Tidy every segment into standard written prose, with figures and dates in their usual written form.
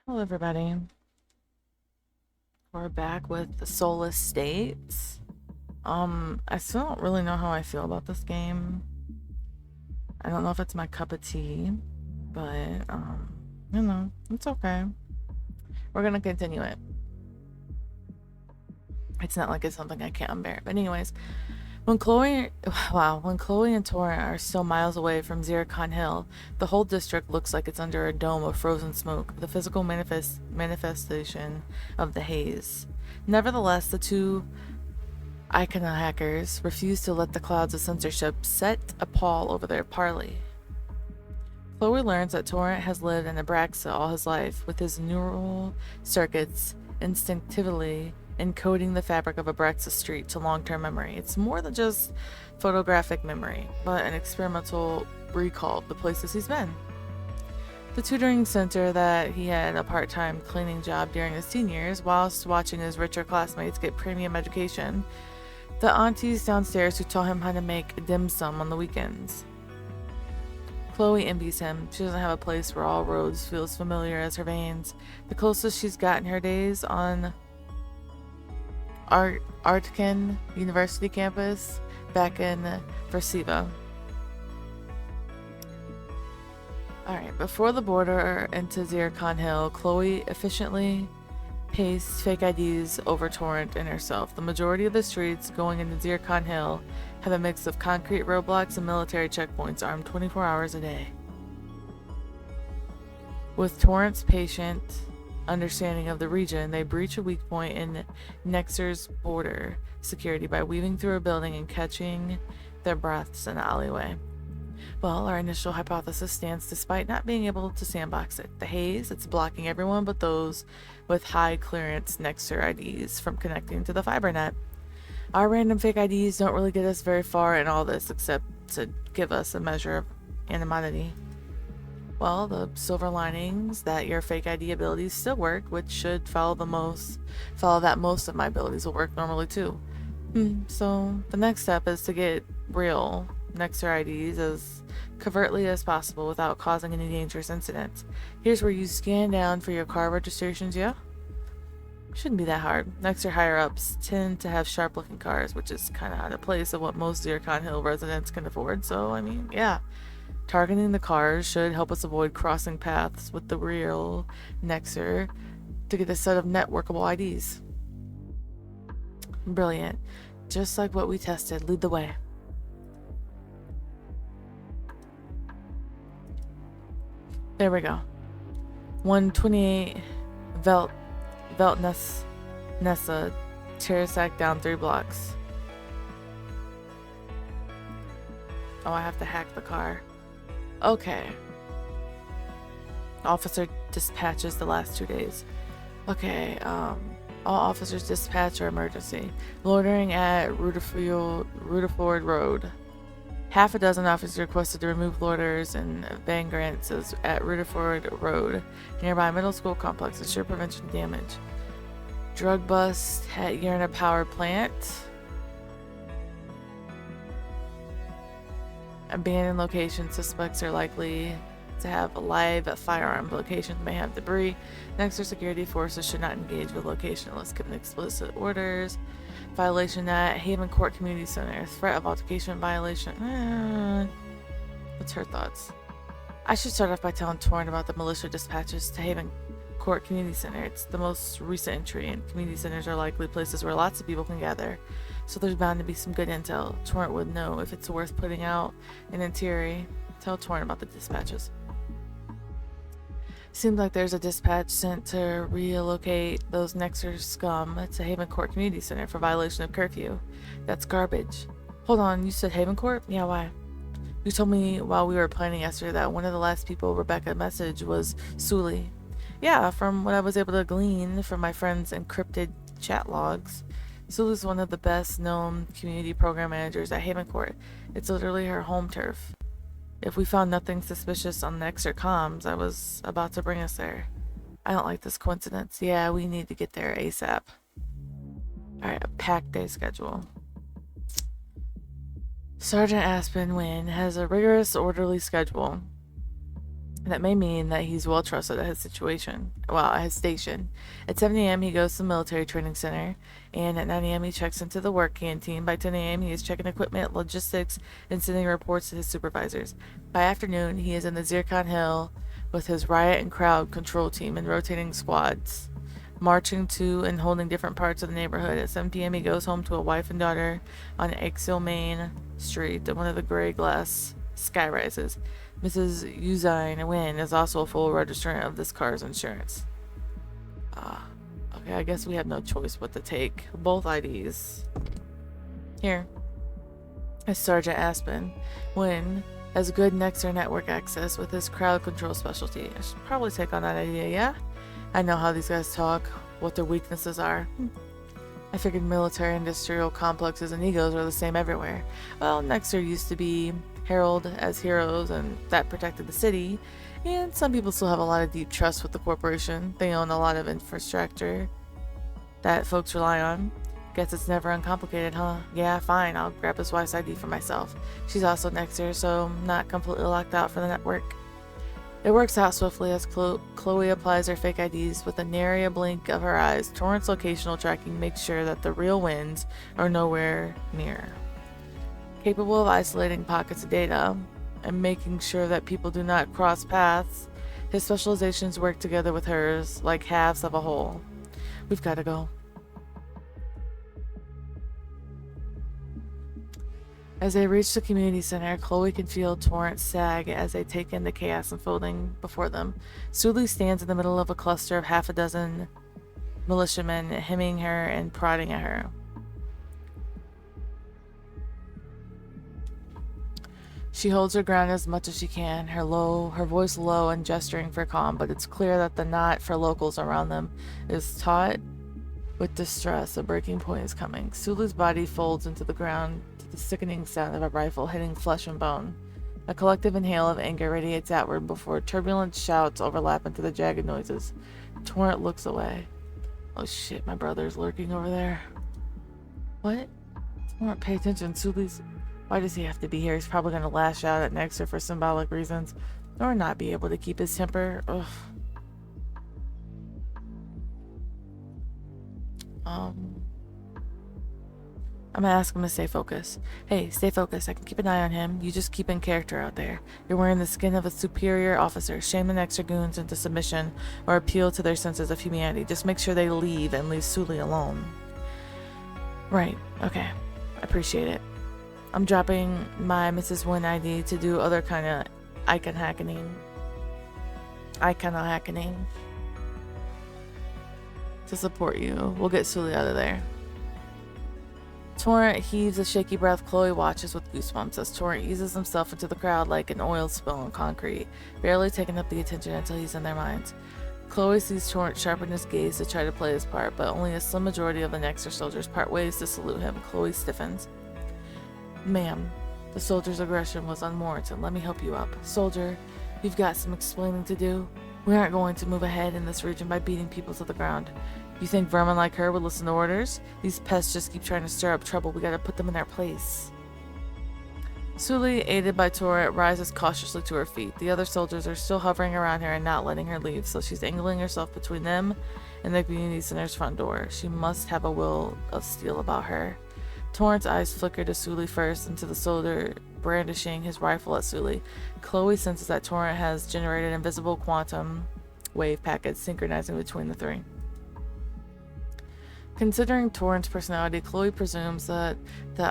Hello, everybody. We're back with the Solace State. I still don't really know how I feel about this game. I don't know if it's my cup of tea, but it's okay. We're gonna continue it. It's not like it's something I can't bear. But anyways, when Chloe and Torrent are still miles away from Zircon Hill, the whole district looks like it's under a dome of frozen smoke, the physical manifestation of the haze. Nevertheless, the two Icona hackers refuse to let the clouds of censorship set a pall over their parley. Chloe learns that Torrent has lived in Abraxa all his life, with his neural circuits instinctively encoding the fabric of Abraxa Street to long-term memory. It's more than just photographic memory, but an experimental recall of the places he's been. The tutoring center that he had a part-time cleaning job during his teen years, whilst watching his richer classmates get premium education. The aunties downstairs who taught him how to make dim sum on the weekends. Chloe envies him. She doesn't have a place where all roads feel as familiar as her veins. The closest she's got in her days on Artkin University campus back in Versiva. Alright, before the border into Zircon Hill, Chloe efficiently pastes fake IDs over Torrent and herself. The majority of the streets going into Zircon Hill have a mix of concrete roadblocks and military checkpoints armed 24 hours a day. With Torrent's patient understanding of the region, they breach a weak point in Nexer's border security by weaving through a building and catching their breaths in the alleyway. Well, our initial hypothesis stands despite not being able to sandbox it. The haze, it's blocking everyone but those with high clearance Nexer IDs from connecting to the fiber net. Our random fake IDs don't really get us very far in all this except to give us a measure of anonymity. Well, the silver linings that your fake ID abilities still work, which should follow that most of my abilities will work normally too. So the next step is to get real Nexer IDs as covertly as possible without causing any dangerous incidents. Here's where you scan down for your car registrations, yeah? Shouldn't be that hard. Nexer higher-ups tend to have sharp-looking cars, which is kind of out of place of what most Zircon Hill residents can afford, so, I mean, yeah. Targeting the cars should help us avoid crossing paths with the real Nexer to get a set of networkable IDs. Brilliant. Just like what we tested. Lead the way. There we go. 128 Nessa Terrasac down 3 blocks. Oh, I have to hack the car. Okay. Officer dispatches the last 2 days. Okay, all officers dispatch or emergency. Loitering at Rutherford Road. Half a dozen officers requested to remove loiterers and vagrants at Rutherford Road, nearby middle school complex, ensure prevention damage. Drug bust at Yerna Power Plant. Abandoned location. Suspects are likely to have a live firearm. Locations may have debris. Next, security forces should not engage with location unless given explicit orders. Violation at Haven Court Community Center. Threat of altercation violation. What's her thoughts? I should start off by telling Torrent about the militia dispatches to Haven Court Community Center. It's the most recent entry, and community centers are likely places where lots of people can gather. So there's bound to be some good intel. Torrent would know if it's worth putting out an interior. Tell Torrent about the dispatches. Seems like there's a dispatch sent to relocate those Nexer scum to Haven Court Community Center for violation of curfew. That's garbage. Hold on, you said Haven Court? Yeah, why? You told me while we were planning yesterday that one of the last people Rebecca messaged was Sully. Yeah, from what I was able to glean from my friend's encrypted chat logs. Sully's one of the best known community program managers at Haven Court. It's literally her home turf. If we found nothing suspicious on Nexer comms, I was about to bring us there. I don't like this coincidence. Yeah, we need to get there ASAP. Alright, a packed day schedule. Sergeant Aspen Wynn has a rigorous, orderly schedule. That may mean that he's well trusted at his situation, well, at his station. At 7 a.m., he goes to the military training center, and at 9 a.m., he checks into the work canteen. By 10 a.m., he is checking equipment, logistics, and sending reports to his supervisors. By afternoon, he is in the Zircon Hill with his riot and crowd control team in rotating squads, marching to and holding different parts of the neighborhood. At 7 p.m., he goes home to a wife and daughter on Exil Main Street at one of the gray glass skyrises. Mrs. Usain Wynn is also a full registrant of this car's insurance. Okay, I guess we have no choice but to take both IDs. Here is Sergeant Aspen. Wynn has good Nexer network access with his crowd control specialty. I should probably take on that idea, yeah? I know how these guys talk, what their weaknesses are. I figured military industrial complexes and egos are the same everywhere. Well, Nexer used to be heralded as heroes and that protected the city, and some people still have a lot of deep trust with the corporation. They own a lot of infrastructure that folks rely on. Guess it's never uncomplicated, huh? Yeah, fine, I'll grab his wife's ID for myself. She's also Nexer, so I'm not completely locked out for the network. It works out swiftly as Chloe applies her fake IDs. With a nary blink of her eyes, Torrent's locational tracking makes sure that the real wins are nowhere near. Capable of isolating pockets of data and making sure that people do not cross paths, his specializations work together with hers like halves of a whole. We've got to go. As they reach the community center, Chloe can feel Torrent sag as they take in the chaos unfolding before them. Sully stands in the middle of a cluster of half a dozen militiamen, hemming her and prodding at her. She holds her ground as much as she can, her voice low and gesturing for calm, but it's clear that the knot for locals around them is taut with distress. A breaking point is coming. Sulu's body folds into the ground to the sickening sound of a rifle hitting flesh and bone. A collective inhale of anger radiates outward before turbulent shouts overlap into the jagged noises. Torrent looks away. Oh shit, my brother's lurking over there. What? Torrent, pay attention. Sulu's... Why does he have to be here? He's probably going to lash out at Nexer for symbolic reasons, or not be able to keep his temper. Ugh. I'm gonna ask him to stay focused. Hey, stay focused. I can keep an eye on him. You just keep in character out there. You're wearing the skin of a superior officer. Shame the Nexer goons into submission or appeal to their senses of humanity. Just make sure they leave and leave Sully alone. Right. Okay. I appreciate it. I'm dropping my Mrs. Wynn ID to do other kind of icon hacking. To support you. We'll get Sully out of there. Torrent heaves a shaky breath. Chloe watches with goosebumps as Torrent eases himself into the crowd like an oil spill on concrete, barely taking up the attention until he's in their minds. Chloe sees Torrent sharpen his gaze to try to play his part, but only a slim majority of the Nexer soldiers part ways to salute him. Chloe stiffens. Ma'am, the soldier's aggression was unwarranted. Let me help you up. Soldier, you've got some explaining to do. We aren't going to move ahead in this region by beating people to the ground. You think vermin like her would listen to orders? These pests just keep trying to stir up trouble. We gotta put them in their place. Sully, aided by Torrent, rises cautiously to her feet. The other soldiers are still hovering around her and not letting her leave, so she's angling herself between them and the community center's front door. She must have a will of steel about her. Torrent's eyes flicker to Sully first and to the soldier brandishing his rifle at Sully. Chloe senses that Torrent has generated invisible quantum wave packets synchronizing between the three. Considering Torrent's personality, Chloe presumes that the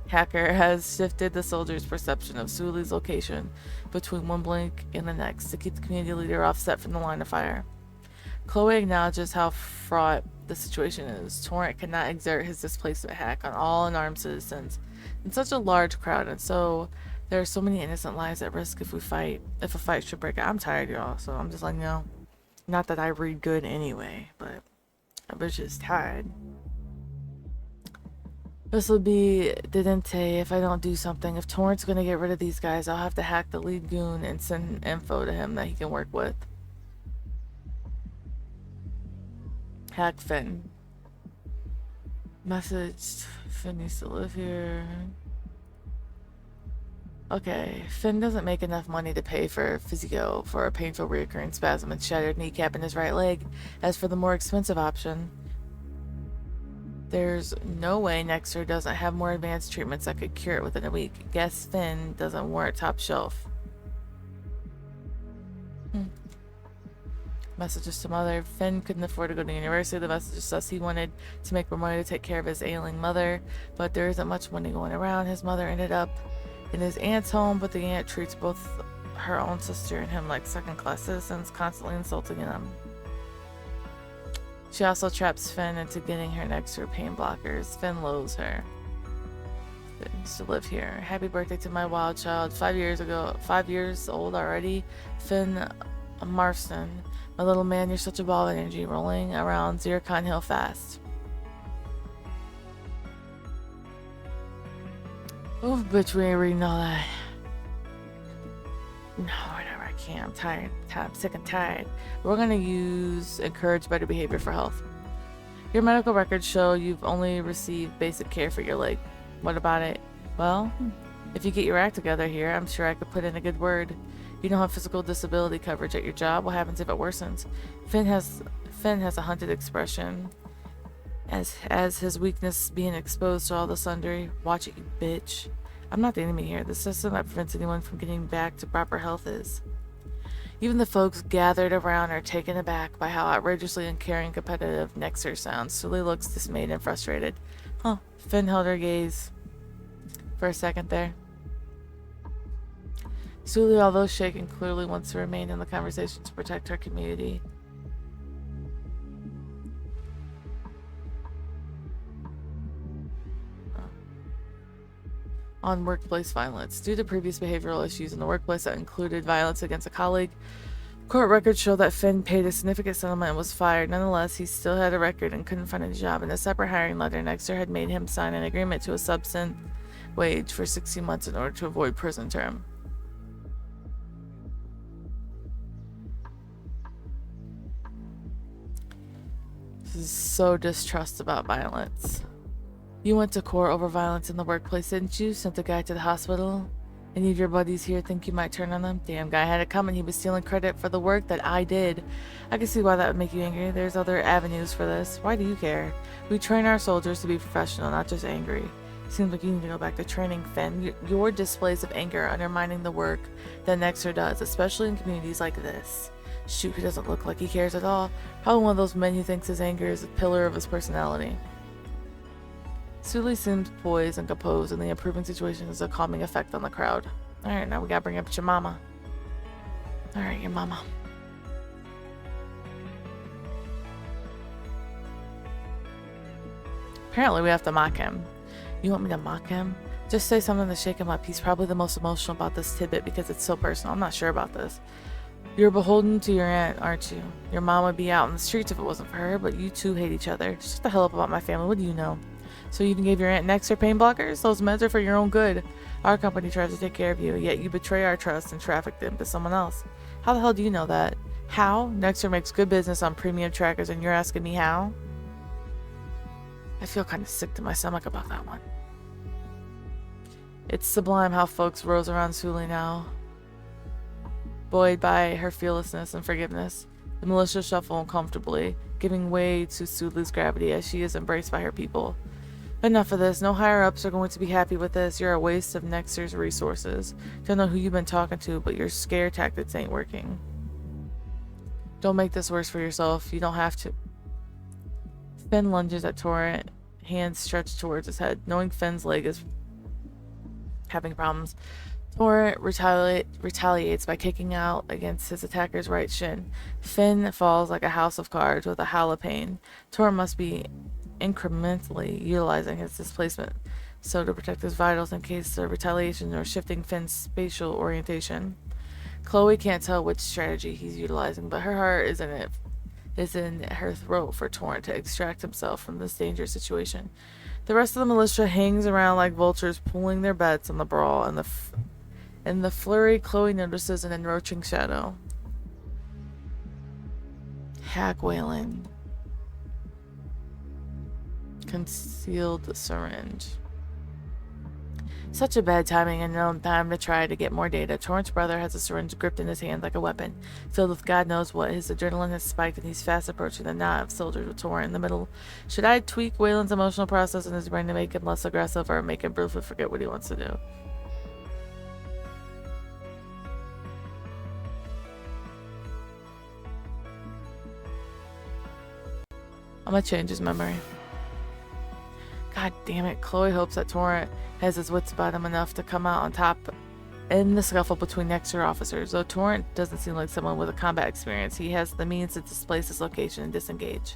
hacker has shifted the soldier's perception of Sully's location between one blink and the next to keep the community leader offset from the line of fire. Chloe acknowledges how fraught the situation is. Torrent cannot exert his displacement hack on all unarmed citizens in such a large crowd, and so there are so many innocent lives at risk if a fight should break out. I'm tired, y'all, so I'm just letting you know. Not that I read good anyway, but I was just tired. This will be Didente if I don't do something. If Torrent's gonna get rid of these guys, I'll have to hack the lead goon and send info to him that he can work with. Hack Finn. Message. Finn needs to live here. Okay, Finn doesn't make enough money to pay for physio for a painful recurring spasm and shattered kneecap in his right leg. As for the more expensive option, there's no way Nexter doesn't have more advanced treatments that could cure it within a week. Guess Finn doesn't warrant top shelf. Messages to mother. Finn couldn't afford to go to university. The message says he wanted to make more money to take care of his ailing mother, but there isn't much money going around. His mother ended up in his aunt's home, but the aunt treats both her own sister and him like second-class citizens, constantly insulting them. She also traps Finn into getting her next to her pain blockers. Finn loathes her. Finn used to live here. Happy birthday to my wild child. 5 years ago, 5 years old already. Finn Marston. My little man, you're such a ball of energy, rolling around Zircon Hill fast. Oh, bitch, we ain't reading all that. No, whatever, I can't. I'm tired. I'm sick and tired. We're gonna use encourage better behavior for health. Your medical records show you've only received basic care for your leg. What about it? Well, if you get your act together here, I'm sure I could put in a good word. You don't have physical disability coverage at your job. What happens if it worsens? Finn has a hunted expression, as his weakness being exposed to all the sundry. Watch it, you bitch. I'm not the enemy here. The system that prevents anyone from getting back to proper health is. Even the folks gathered around are taken aback by how outrageously uncaring competitive Nexter sounds. Sully looks dismayed and frustrated. Huh. Finn held her gaze for a second there. Sully, although shaken, clearly wants to remain in the conversation to protect her community. On workplace violence. Due to previous behavioral issues in the workplace that included violence against a colleague, court records show that Finn paid a significant settlement and was fired. Nonetheless, he still had a record and couldn't find a job. In a separate hiring letter, Nexter had made him sign an agreement to a substance wage for 60 months in order to avoid prison term. This is so distrust about violence. You went to court over violence in the workplace, didn't you? Sent the guy to the hospital? Any of your buddies here think you might turn on them? Damn guy had it coming. He was stealing credit for the work that I did. I can see why that would make you angry. There's other avenues for this. Why do you care? We train our soldiers to be professional, not just angry. Seems like you need to go back to training, Finn. Your displays of anger are undermining the work that Nexter does, especially in communities like this. Shoot, he doesn't look like he cares at all. Probably one of those men who thinks his anger is a pillar of his personality. Sully seemed poised and composed, and the improving situation has a calming effect on the crowd. Alright, now we gotta bring up your mama. Alright, your mama. Apparently we have to mock him. You want me to mock him? Just say something to shake him up. He's probably the most emotional about this tidbit because it's so personal. I'm not sure about this. You're beholden to your aunt, aren't you? Your mom would be out in the streets if it wasn't for her, but you two hate each other. Shut the hell up about my family. What do you know? So you even gave your aunt Nexter pain blockers? Those meds are for your own good. Our company tries to take care of you, yet you betray our trust and traffic them to someone else. How the hell do you know that? How? Nexter makes good business on premium trackers and you're asking me how? I feel kind of sick to my stomach about that one. It's sublime how folks rose around Sully now, buoyed by her fearlessness and forgiveness. The militia shuffle uncomfortably, giving way to Sully's gravity as she is embraced by her people. Enough of this. No higher-ups are going to be happy with this. You're a waste of Nexter's resources. Don't know who you've been talking to, but your scare tactics ain't working. Don't make this worse for yourself. You don't have to. Finn lunges at Torrent, hands stretched towards his head. Knowing Finn's leg is having problems, Torrent retaliates by kicking out against his attacker's right shin. Finn falls like a house of cards with a howl of pain. Torrent must be incrementally utilizing his displacement so to protect his vitals in case of retaliation or shifting Finn's spatial orientation. Chloe can't tell which strategy he's utilizing, but her heart is in her throat for Torrent to extract himself from this dangerous situation. The rest of the militia hangs around like vultures, pulling their bets on the brawl. In the flurry, Chloe notices an encroaching shadow. Hack wailing. Concealed syringe. Such a bad timing and no time to try to get more data. Torrance' brother has a syringe gripped in his hand like a weapon, filled with God knows what. His adrenaline has spiked and he's fast approaching the knot of soldiers with Torrance in the middle. Should I tweak Waylon's emotional process in his brain to make him less aggressive or make him briefly forget what he wants to do? I'm gonna change his memory. God damn it. Chloe hopes that Torrance has his wits about him enough to come out on top in the scuffle between Nexter officers. Though Torrance doesn't seem like someone with a combat experience, he has the means to displace his location and disengage.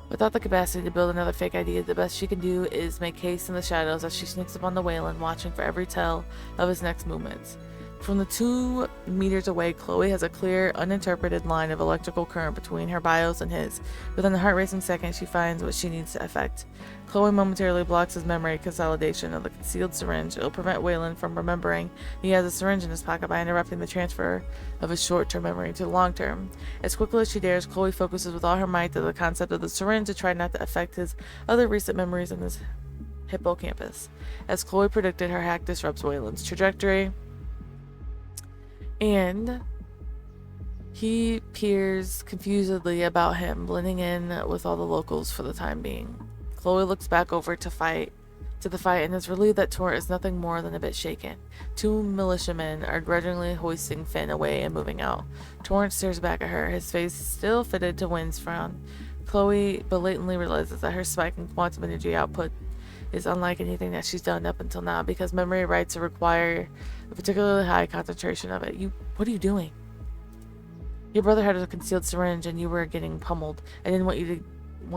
Without the capacity to build another fake ID, the best she can do is make haste in the shadows as she sneaks upon the Wayland, watching for every tell of his next movements. From the 2 meters away, Chloe has a clear, uninterpreted line of electrical current between her bios and his. Within a heart-racing second, she finds what she needs to effect. Chloe momentarily blocks his memory consolidation of the concealed syringe. It will prevent Wayland from remembering he has a syringe in his pocket by interrupting the transfer of his short-term memory to the long-term. As quickly as she dares, Chloe focuses with all her might to the concept of the syringe to try not to affect his other recent memories in his hippocampus. As Chloe predicted, her hack disrupts Wayland's trajectory, and he peers confusedly about him, blending in with all the locals for the time being. Chloe looks back over to the fight and is relieved that Torrance is nothing more than a bit shaken. 2 militiamen are grudgingly hoisting Finn away and moving out. Torrance stares back at her, his face still fitted to Wynn's frown. Chloe blatantly realizes that her spike in quantum energy output is unlike anything that she's done up until now, because memory writes require a particularly high concentration of it. What are you doing? Your brother had a concealed syringe and you were getting pummeled. I didn't want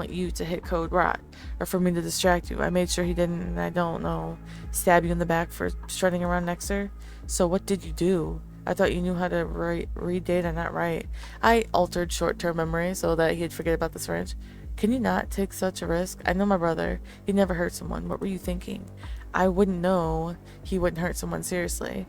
you to hit code rot, or for me to distract you. I made sure he didn't, and I don't know, stab you in the back for strutting around Nexter. So what did you do? I thought you knew how to read data, not write. I altered short-term memory so that he'd forget about the syringe. Can you not take such a risk? I know my brother. He never hurt someone. What were you thinking? I wouldn't know he wouldn't hurt someone seriously.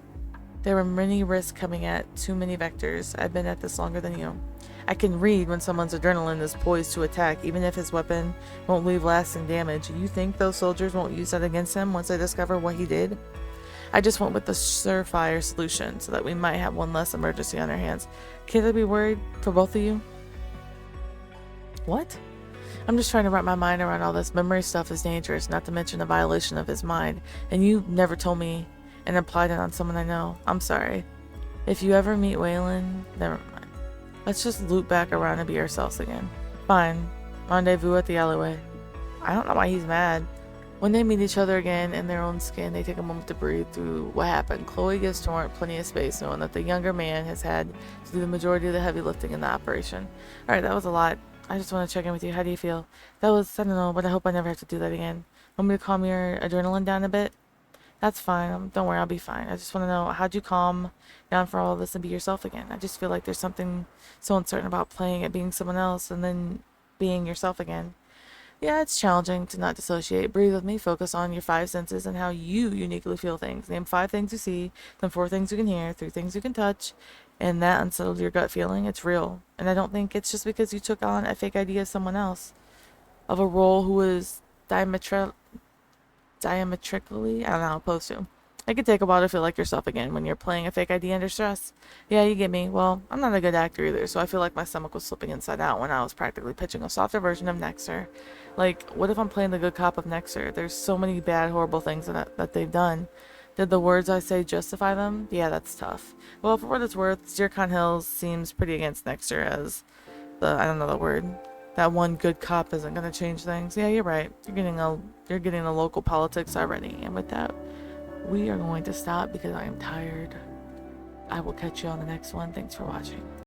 There were many risks coming at too many vectors. I've been at this longer than you. I can read when someone's adrenaline is poised to attack, even if his weapon won't leave lasting damage. You think those soldiers won't use that against him once they discover what he did? I just went with the surefire solution so that we might have one less emergency on our hands. Can't I be worried for both of you? What? I'm just trying to wrap my mind around all this. Memory stuff is dangerous, not to mention a violation of his mind. And you never told me and applied it on someone I know. I'm sorry. If you ever meet Waylon, never mind. Let's just loop back around and be ourselves again. Fine. Rendezvous at the alleyway. I don't know why he's mad. When they meet each other again in their own skin, they take a moment to breathe through what happened. Chloe gives Torrance plenty of space, knowing that the younger man has had to do the majority of the heavy lifting in the operation. Alright, that was a lot. I just want to check in with you. How do you feel? That was, I don't know, but I hope I never have to do that again. Want me to calm your adrenaline down a bit? That's fine. Don't worry, I'll be fine. I just want to know, how'd you calm down for all of this and be yourself again? I just feel like there's something so uncertain about playing at being someone else and then being yourself again. Yeah, it's challenging to not dissociate. Breathe with me. Focus on your 5 senses and how you uniquely feel things. Name 5 things you see, then 4 things you can hear, 3 things you can touch, and that unsettled your gut feeling. It's real. And I don't think it's just because you took on a fake idea of someone else, of a role who is diametrically, I don't know, opposed to. It can take a while to feel like yourself again when you're playing a fake ID under stress. Yeah, you get me. Well, I'm not a good actor either, so I feel like my stomach was slipping inside out when I was practically pitching a softer version of Nexter. Like, what if I'm playing the good cop of Nexter? There's so many bad, horrible things that they've done. Did the words I say justify them? Yeah, that's tough. Well, for what it's worth, Zircon Hills seems pretty against Nexter as I don't know the word. That one good cop isn't going to change things. Yeah, you're right. You're getting the local politics already. And with that, we are going to stop because I am tired. I will catch you on the next one. Thanks for watching.